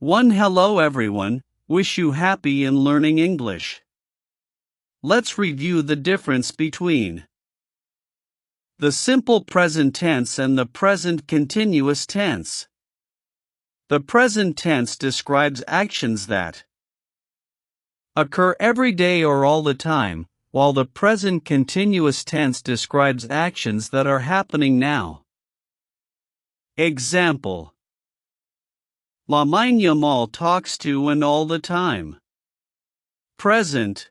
Hello everyone, wish you happy in learning English. Let's review the difference between the simple present tense and the present continuous tense. The present tense describes actions that occur every day or all the time, while the present continuous tense describes actions that are happening now. Example: Lamine Yamal talks to and all the time. Present: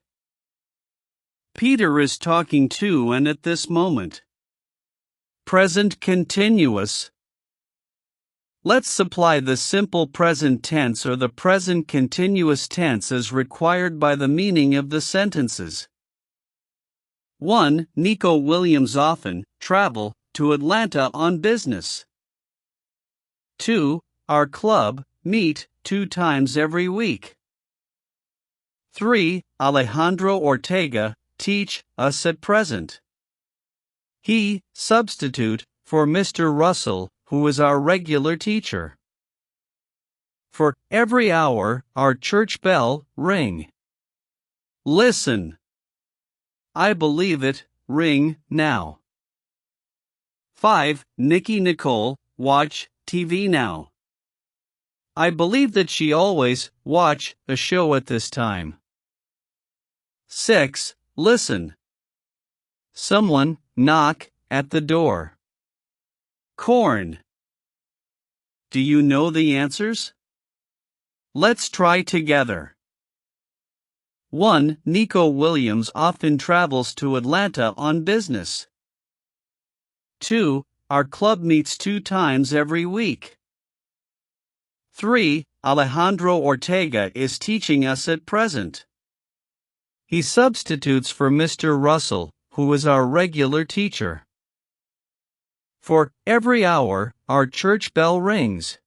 Peter is talking to and at this moment. Present continuous: Let's supply the simple present tense or the present continuous tense as required by the meaning of the sentences. 1. Nico Williams often travel to Atlanta on business. 2. Our club meet 2 times every week. 3. Alejandro Ortega teach us at present. He substitute for Mr. Russell, who is our regular teacher. For every hour, our church bell ring. Listen. I believe it, ring now. 5. Nikki Nicole watch TV now. I believe that she always watch a show at this time. 6. Listen. Someone knock at the door. Corn. Do you know the answers? Let's try together. 1. Nico Williams often travels to Atlanta on business. 2. Our club meets 2 times every week. 3. Alejandro Ortega is teaching us at present. He substitutes for Mr. Russell, who is our regular teacher. For every hour, our church bell rings.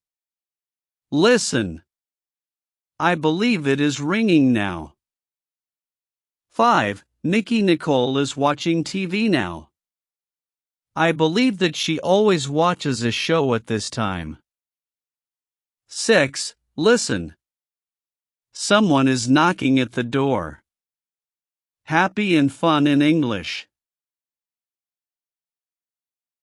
Listen. I believe it is ringing now. 5. Nikki Nicole is watching TV now. I believe that she always watches a show at this time. 6. Listen. Someone is knocking at the door. Happy and fun in English.